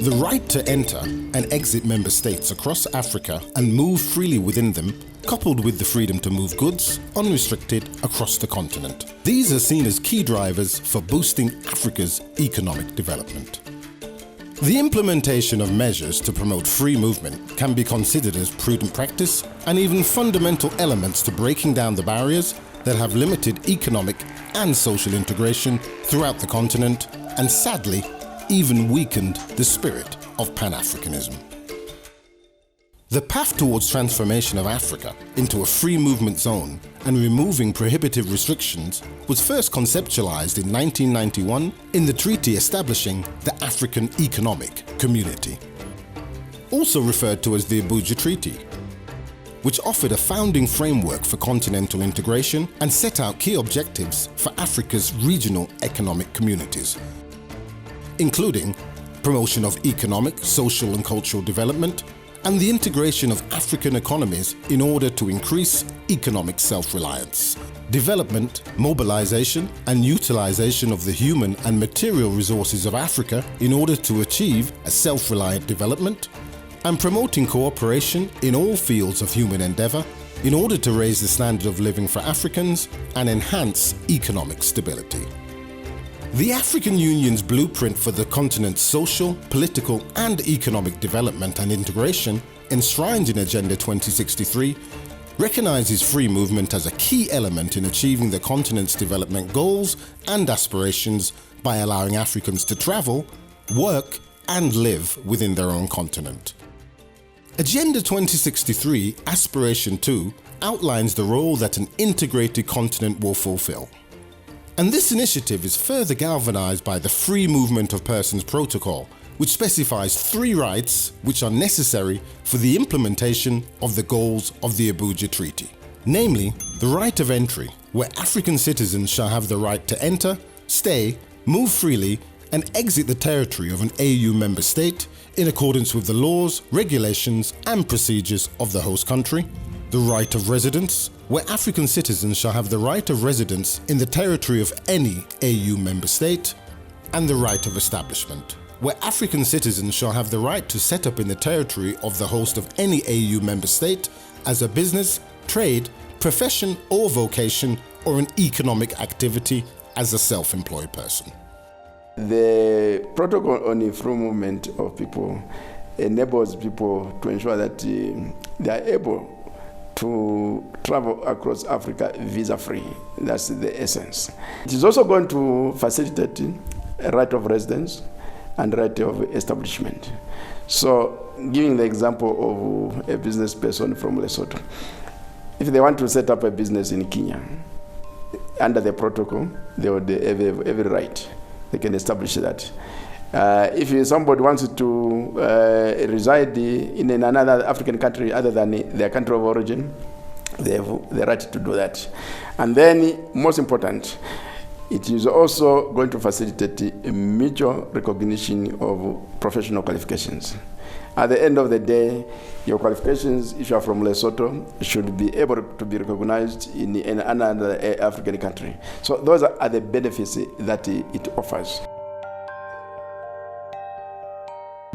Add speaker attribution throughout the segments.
Speaker 1: The right to enter and exit member states across Africa and move freely within them, coupled with the freedom to move goods unrestricted across the continent. These are seen as key drivers for boosting Africa's economic development. The implementation of measures to promote free movement can be considered as prudent practice and even fundamental elements to breaking down the barriers that have limited economic and social integration throughout the continent and sadly even weakened the spirit of Pan-Africanism. The path towards transformation of Africa into a free movement zone and removing prohibitive restrictions was first conceptualized in 1991 in the treaty establishing the African Economic Community, also referred to as the Abuja Treaty, which offered a founding framework for continental integration and set out key objectives for Africa's regional economic communities, including promotion of economic, social and cultural development, and the integration of African economies in order to increase economic self-reliance, development, mobilization and utilization of the human and material resources of Africa in order to achieve a self-reliant development, and promoting cooperation in all fields of human endeavor in order to raise the standard of living for Africans and enhance economic stability. The African Union's blueprint for the continent's social, political and economic development and integration, enshrined in Agenda 2063, recognizes free movement as a key element in achieving the continent's development goals and aspirations by allowing Africans to travel, work and live within their own continent. Agenda 2063 Aspiration 2 outlines the role that an integrated continent will fulfill. And this initiative is further galvanized by the Free Movement of Persons Protocol, which specifies 3 rights which are necessary for the implementation of the goals of the Abuja Treaty. Namely, the right of entry, where African citizens shall have the right to enter, stay, move freely, and exit the territory of an AU member state in accordance with the laws, regulations, and procedures of the host country. The right of residence, where African citizens shall have the right of residence in the territory of any AU member state, and the right of establishment, where African citizens shall have the right to set up in the territory of the host of any AU member state as a business, trade, profession or vocation, or an economic activity as a self-employed person.
Speaker 2: The protocol on the free movement of people enables people to ensure that they are able to travel across Africa visa-free. That's the essence. It is also going to facilitate a right of residence and right of establishment. So, giving the example of a business person from Lesotho, if they want to set up a business in Kenya, under the protocol, they would have every right. They can establish that. If somebody wants to reside in another African country other than their country of origin, they have the right to do that. And then, most important, it is also going to facilitate a mutual recognition of professional qualifications. At the end of the day, your qualifications, if you are from Lesotho, should be able to be recognized in another African country. So those are the benefits that it offers.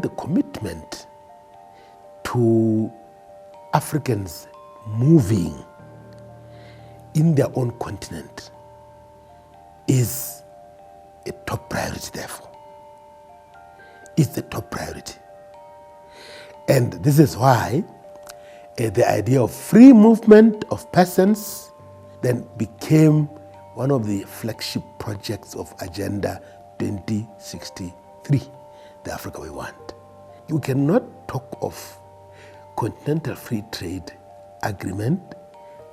Speaker 3: The commitment to Africans moving in their own continent is a top priority, therefore. It's the top priority. And this is why the idea of free movement of persons then became one of the flagship projects of Agenda 2063, the Africa we want. You cannot talk of continental free trade agreement,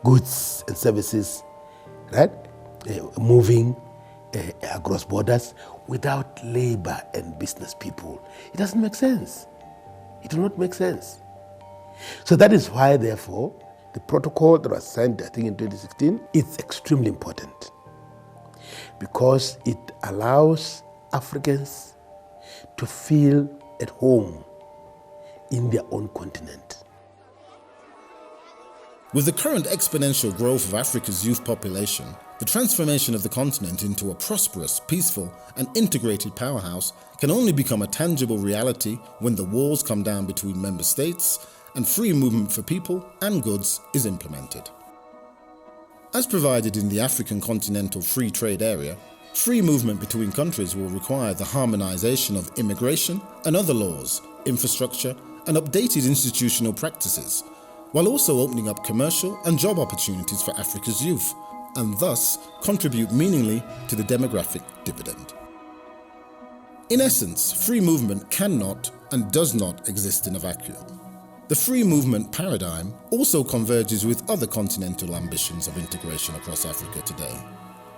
Speaker 3: goods and services, right, moving across borders without labor and business people. It doesn't make sense. It will not make sense. So that is why, therefore, the protocol that was signed, I think in 2016, is extremely important because it allows Africans to feel at home in their own continent.
Speaker 1: With the current exponential growth of Africa's youth population, the transformation of the continent into a prosperous, peaceful, and integrated powerhouse can only become a tangible reality when the walls come down between member states and free movement for people and goods is implemented. As provided in the African Continental Free Trade Area, free movement between countries will require the harmonization of immigration and other laws, infrastructure, and updated institutional practices, while also opening up commercial and job opportunities for Africa's youth, and thus contribute meaningfully to the demographic dividend. In essence, free movement cannot and does not exist in a vacuum. The free movement paradigm also converges with other continental ambitions of integration across Africa today,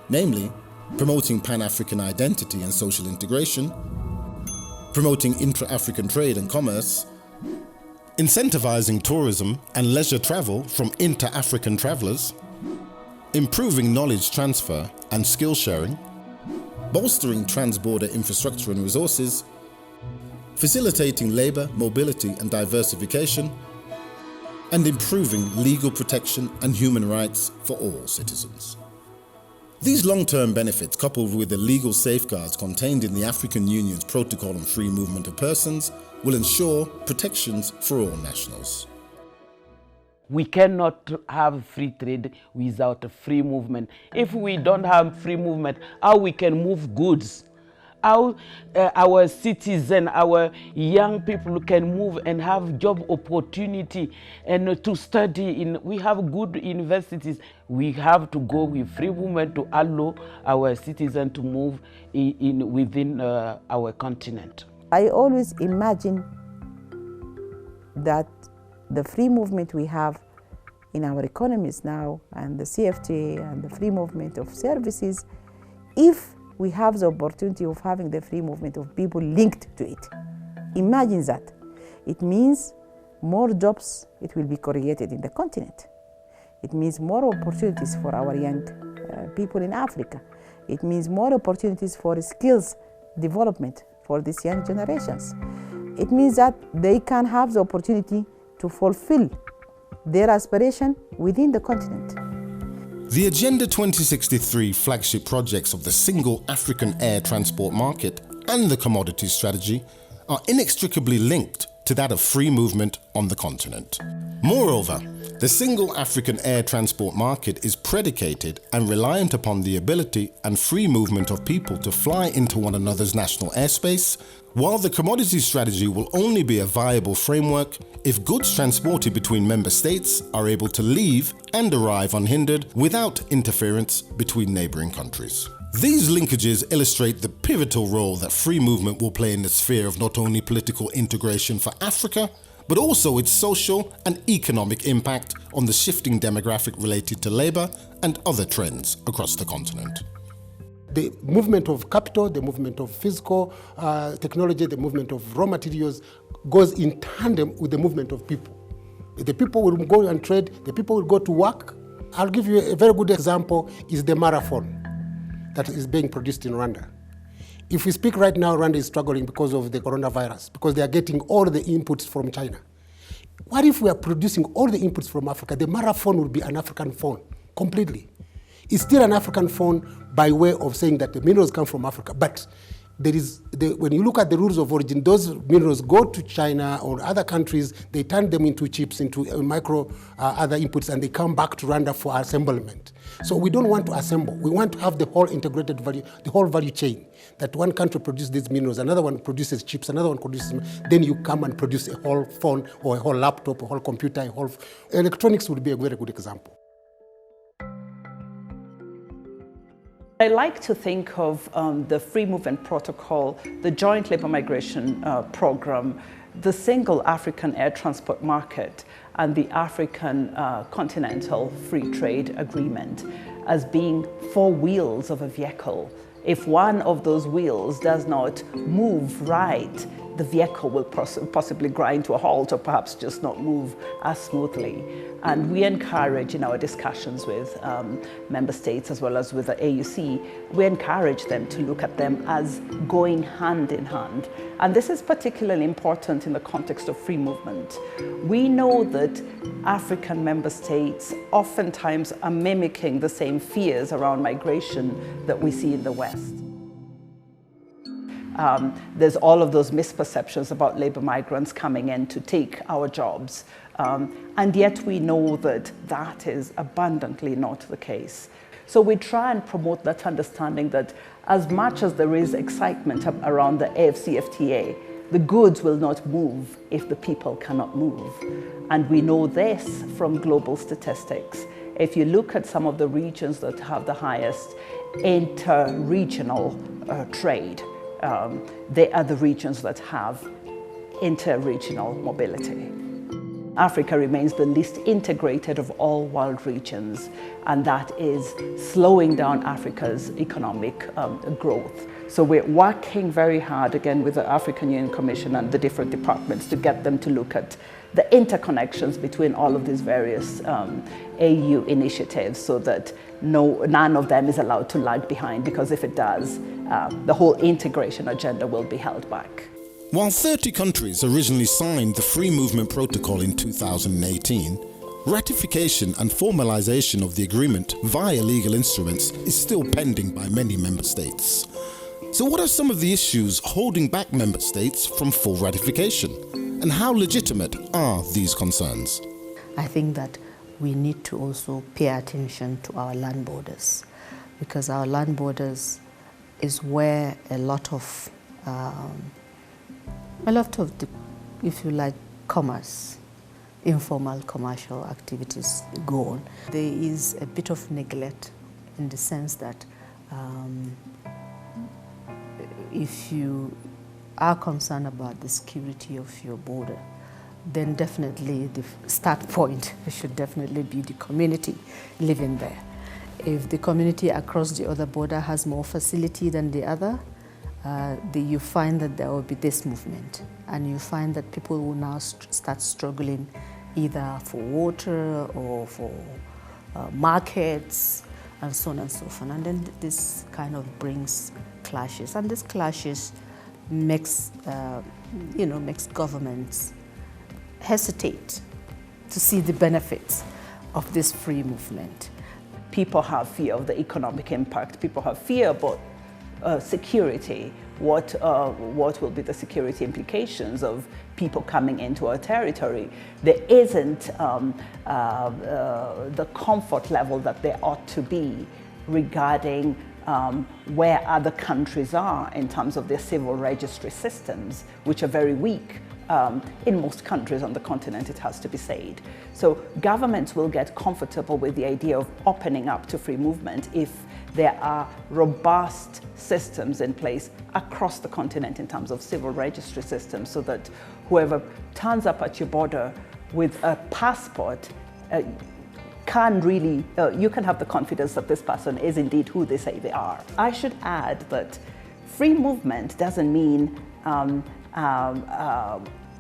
Speaker 1: namely promoting Pan-African identity and social integration, promoting intra-African trade and commerce, incentivizing tourism and leisure travel from inter-African travelers, improving knowledge transfer and skill sharing, bolstering trans-border infrastructure and resources, facilitating labor, mobility and diversification, and improving legal protection and human rights for all citizens. These long-term benefits, coupled with the legal safeguards contained in the African Union's Protocol on Free Movement of Persons, will ensure protections for all nationals.
Speaker 4: We cannot have free trade without a free movement. If we don't have free movement, how we can move goods? How our citizens, our young people can move and have job opportunity and to study in, we have good universities. We have to go with free movement to allow our citizens to move within our continent.
Speaker 5: I always imagine that the free movement we have in our economies now, and the CFTA and the free movement of services, if we have the opportunity of having the free movement of people linked to it. Imagine that. It means more jobs it will be created in the continent. It means more opportunities for our young people in Africa. It means more opportunities for skills development for these young generations. It means that they can have the opportunity to fulfill their aspiration within the continent.
Speaker 1: The Agenda 2063 flagship projects of the Single African Air Transport Market and the Commodities Strategy are inextricably linked to that of free movement on the continent. Moreover, the Single African Air Transport Market is predicated and reliant upon the ability and free movement of people to fly into one another's national airspace, while the Commodities Strategy will only be a viable framework if goods transported between member states are able to leave and arrive unhindered without interference between neighbouring countries. These linkages illustrate the pivotal role that free movement will play in the sphere of not only political integration for Africa, but also its social and economic impact on the shifting demographic related to labour and other trends across the continent.
Speaker 3: The movement of capital, the movement of physical technology, the movement of raw materials goes in tandem with the movement of people. The people will go and trade, the people will go to work. I'll give you a very good example, is the marathon that is being produced in Rwanda. If we speak right now, Rwanda is struggling because of the coronavirus, because they are getting all the inputs from China. What if we are producing all the inputs from Africa? The marathon would be an African phone, completely. It's still an African phone by way of saying that the minerals come from Africa, but when you look at the rules of origin, those minerals go to China or other countries, they turn them into chips, into micro other inputs, and they come back to Rwanda for assemblement. So we don't want to assemble. We want to have the whole integrated value, the whole value chain, that one country produces these minerals, another one produces chips, another one produces, then you come and produce a whole phone or a whole laptop, a whole computer, a whole... Electronics would be a very good example.
Speaker 6: I like to think of the Free Movement Protocol, the Joint Labour Migration Program, the Single African Air Transport Market, and the African Continental Free Trade Agreement as being four wheels of a vehicle If one of those wheels does not move right, the vehicle will possibly grind to a halt or perhaps just not move as smoothly. And we encourage in our discussions with member states as well as with the AUC, we encourage them to look at them as going hand in hand. And this is particularly important in the context of free movement. We know that African member states oftentimes are mimicking the same fears around migration that we see in the West. There's all of those misperceptions about labor migrants coming in to take our jobs. And yet we know that that is abundantly not the case. So we try and promote that understanding that as much as there is excitement around the AfCFTA, the goods will not move if the people cannot move. And we know this from global statistics. If you look at some of the regions that have the highest inter-regional trade, they are the regions that have inter-regional mobility. Africa remains the least integrated of all world regions, and that is slowing down Africa's economic growth. So we're working very hard, again, with the African Union Commission and the different departments to get them to look at the interconnections between all of these various AU initiatives so that none of them is allowed to lag behind, because if it does, the whole integration agenda will be held back.
Speaker 1: While 30 countries originally signed the Free Movement Protocol in 2018, ratification and formalization of the agreement via legal instruments is still pending by many member states. So what are some of the issues holding back member states from full ratification? And how legitimate are these concerns?
Speaker 7: I think that we need to also pay attention to our land borders, because our land borders is where a lot of the, if you like, commerce, informal commercial activities go on. There is a bit of neglect in the sense that if you are concerned about the security of your border, then definitely the start point should definitely be the community living there. If the community across the other border has more facility than the other, you find that there will be this movement, and you find that people will now start struggling either for water or for markets and so on and so forth. And then this kind of brings clashes, and this clashes makes governments hesitate to see the benefits of this free movement.
Speaker 6: People have fear of the economic impact. People have fear about security. What will be the security implications of people coming into our territory? There isn't the comfort level that there ought to be regarding where other countries are in terms of their civil registry systems, which are very weak. In most countries on the continent, it has to be said. So governments will get comfortable with the idea of opening up to free movement if there are robust systems in place across the continent in terms of civil registry systems, so that whoever turns up at your border with a passport can really, you can have the confidence that this person is indeed who they say they are. I should add that free movement doesn't mean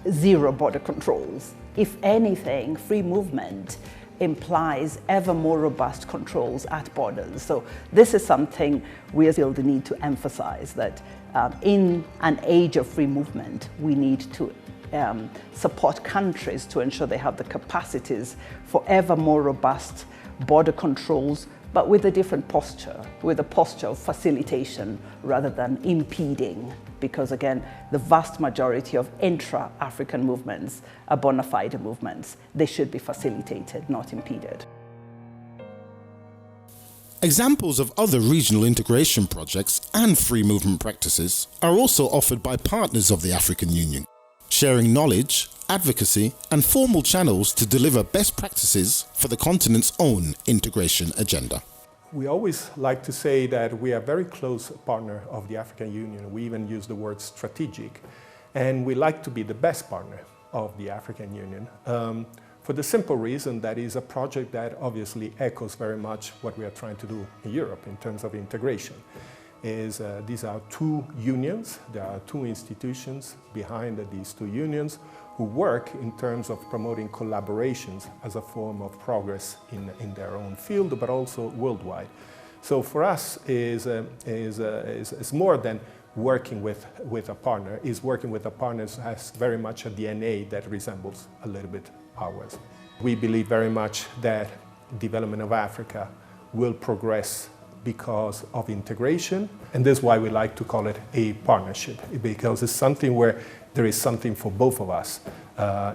Speaker 6: zero border controls. If anything, free movement implies ever more robust controls at borders. So this is something we feel the need to emphasize, that in an age of free movement, we need to support countries to ensure they have the capacities for ever more robust border controls, but with a different posture, with a posture of facilitation rather than impeding. Because again, the vast majority of intra-African movements are bona fide movements. They should be facilitated, not impeded.
Speaker 1: Examples of other regional integration projects and free movement practices are also offered by partners of the African Union, sharing knowledge, advocacy, and formal channels to deliver best practices for the continent's own integration agenda.
Speaker 8: We always like to say that we are a very close partner of the African Union. We even use the word strategic. And we like to be the best partner of the African Union for the simple reason that is a project that obviously echoes very much what we are trying to do in Europe in terms of integration. is these are two unions. There are two institutions behind these two unions who work in terms of promoting collaborations as a form of progress in their own field, but also worldwide. So for us is more than working with a partner. Is working with a partner has very much a DNA that resembles a little bit ours. We believe very much that development of Africa will progress because of integration, and that's why we like to call it a partnership, because it's something where there is something for both of us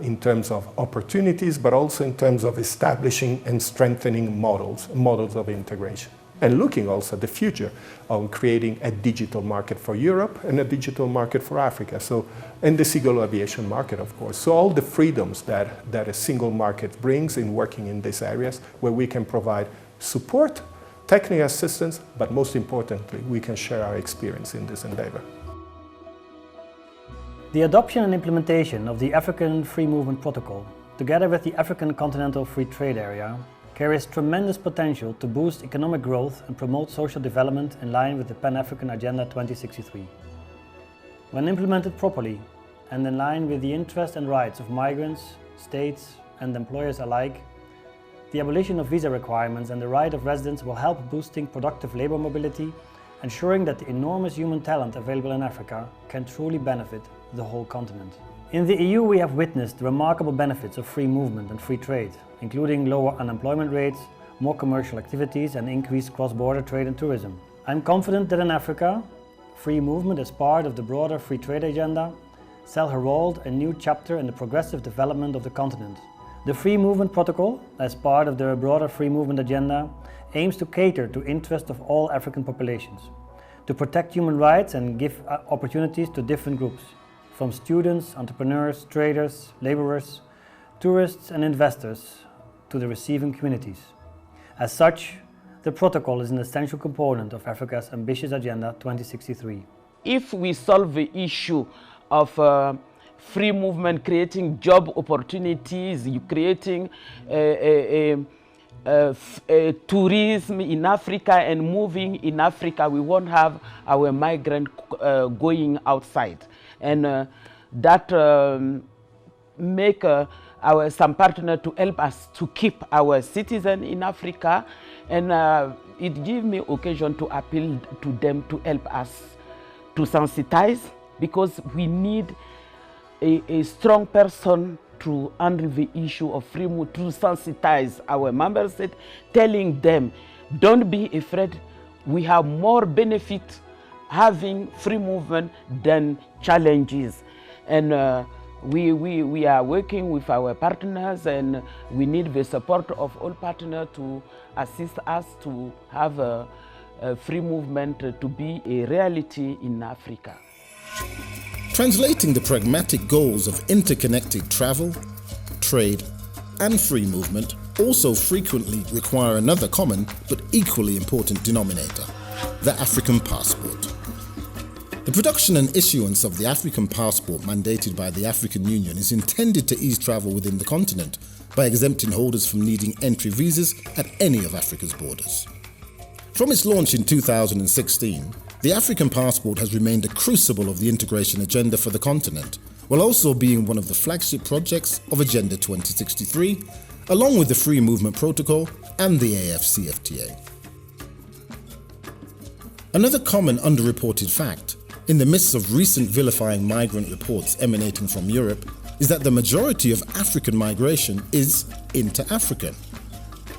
Speaker 8: in terms of opportunities, but also in terms of establishing and strengthening models of integration. And looking also at the future on creating a digital market for Europe and a digital market for Africa. So, and the single aviation market, of course. So all the freedoms that a single market brings in working in these areas where we can provide support, technical assistance, but most importantly, we can share our experience in this endeavor.
Speaker 9: The adoption and implementation of the African Free Movement Protocol, together with the African Continental Free Trade Area, carries tremendous potential to boost economic growth and promote social development in line with the Pan-African Agenda 2063. When implemented properly and in line with the interests and rights of migrants, states and employers alike, the abolition of visa requirements and the right of residence will help boosting productive labor mobility, ensuring that the enormous human talent available in Africa can truly benefit the whole continent. In the EU, we have witnessed the remarkable benefits of free movement and free trade, including lower unemployment rates, more commercial activities and increased cross-border trade and tourism. I'm confident that in Africa, free movement as part of the broader free trade agenda shall herald a new chapter in the progressive development of the continent. The Free Movement Protocol, as part of the broader free movement agenda, aims to cater to interests of all African populations, to protect human rights and give opportunities to different groups, from students, entrepreneurs, traders, laborers, tourists and investors, to the receiving communities. As such, the protocol is an essential component of Africa's ambitious Agenda 2063.
Speaker 4: If we solve the issue of free movement, creating job opportunities, creating tourism in Africa and moving in Africa, we won't have our migrant going outside. And that make some partner to help us to keep our citizens in Africa, and it gives me occasion to appeal to them to help us to sensitize, because we need a strong person to handle the issue of free movement, to sensitize our member states, telling them, don't be afraid, we have more benefit having free movement than challenges. And we are working with our partners, and we need the support of all partners to assist us to have a free movement to be a reality in Africa.
Speaker 1: Translating the pragmatic goals of interconnected travel, trade, and free movement also frequently require another common but equally important denominator: the African passport. The production and issuance of the African passport mandated by the African Union is intended to ease travel within the continent by exempting holders from needing entry visas at any of Africa's borders. From its launch in 2016, the African passport has remained a crucible of the integration agenda for the continent, while also being one of the flagship projects of Agenda 2063, along with the Free Movement Protocol and the AFCFTA. Another common underreported fact, in the midst of recent vilifying migrant reports emanating from Europe, is that the majority of African migration is inter-African.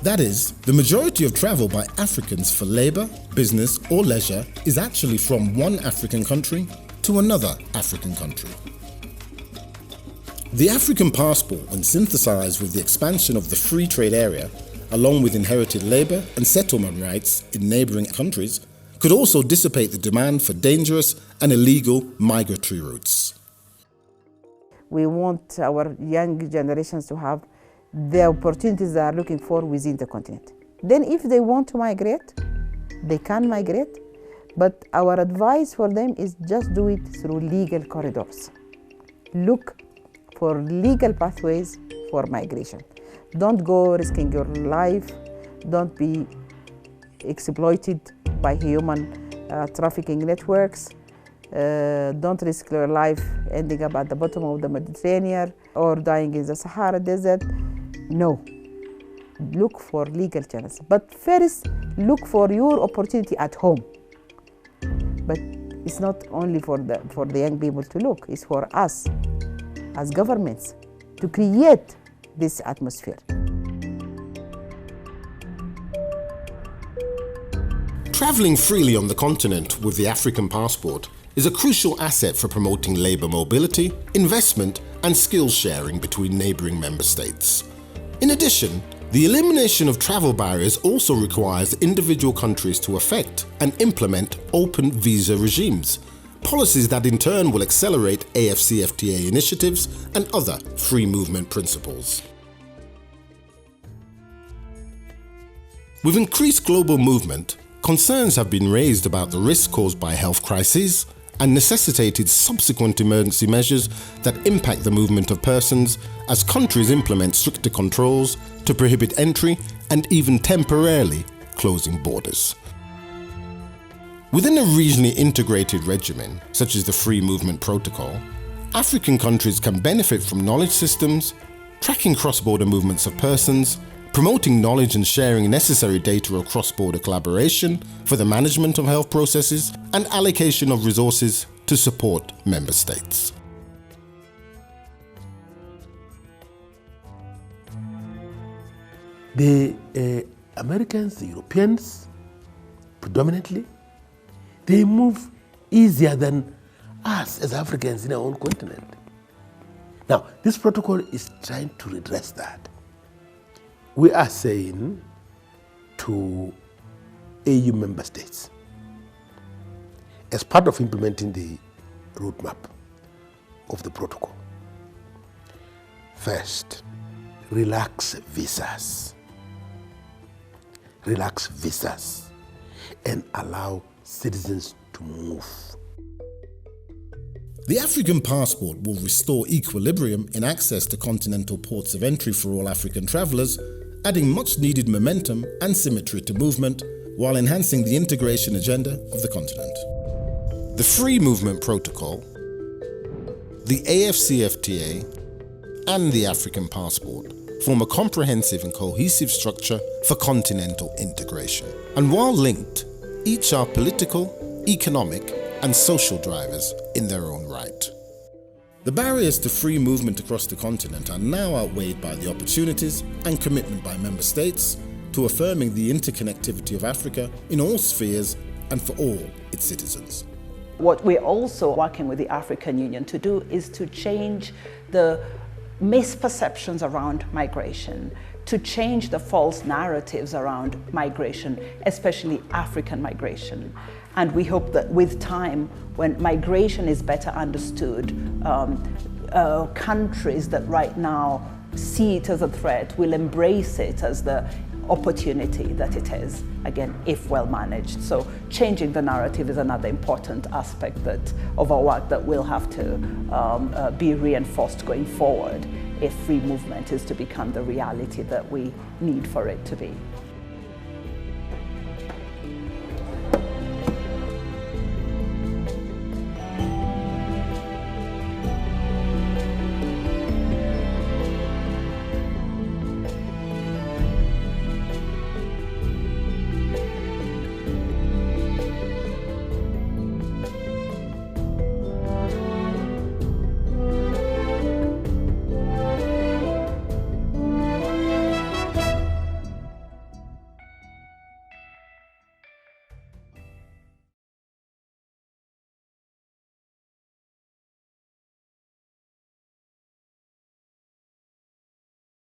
Speaker 1: That is, the majority of travel by Africans for labour, business or leisure is actually from one African country to another African country. The African passport, when synthesized with the expansion of the free trade area, along with inherited labour and settlement rights in neighbouring countries, could also dissipate the demand for dangerous and illegal migratory routes.
Speaker 5: We want our young generations to have the opportunities they are looking for within the continent. Then if they want to migrate, they can migrate, but our advice for them is just do it through legal corridors. Look for legal pathways for migration. Don't go risking your life, don't be exploited by human trafficking networks. Don't risk your life ending up at the bottom of the Mediterranean or dying in the Sahara Desert. No. Look for legal channels. But first, look for your opportunity at home. But it's not only for the young people to look, it's for us as governments to create this atmosphere.
Speaker 1: Travelling freely on the continent with the African passport is a crucial asset for promoting labour mobility, investment and skills sharing between neighbouring member states. In addition, the elimination of travel barriers also requires individual countries to effect and implement open visa regimes, policies that in turn will accelerate AFCFTA initiatives and other free movement principles. With increased global movement, concerns have been raised about the risks caused by health crises and necessitated subsequent emergency measures that impact the movement of persons as countries implement stricter controls to prohibit entry and even temporarily closing borders. Within a regionally integrated regimen, such as the Free Movement Protocol, African countries can benefit from knowledge systems, tracking cross-border movements of persons, promoting knowledge and sharing necessary data of cross-border collaboration for the management of health processes, and allocation of resources to support member states.
Speaker 3: The Americans, the Europeans, predominantly, they move easier than us as Africans in our own continent. Now, this protocol is trying to redress that. We are saying to AU member states, as part of implementing the roadmap of the protocol, first, relax visas. Relax visas and allow citizens to move.
Speaker 1: The African passport will restore equilibrium in access to continental ports of entry for all African travellers, adding much needed momentum and symmetry to movement while enhancing the integration agenda of the continent. The Free Movement Protocol, the AFCFTA, and the African passport form a comprehensive and cohesive structure for continental integration. And while linked, each are political, economic, and social drivers in their own right. The barriers to free movement across the continent are now outweighed by the opportunities and commitment by member states to affirming the interconnectivity of Africa in all spheres and for all its citizens.
Speaker 6: What we're also working with the African Union to do is to change the misperceptions around migration, to change the false narratives around migration, especially African migration. And we hope that with time, when migration is better understood, countries that right now see it as a threat will embrace it as the opportunity that it is, again, if well managed. So changing the narrative is another important aspect of our work that will have to be reinforced going forward if free movement is to become the reality that we need for it to be.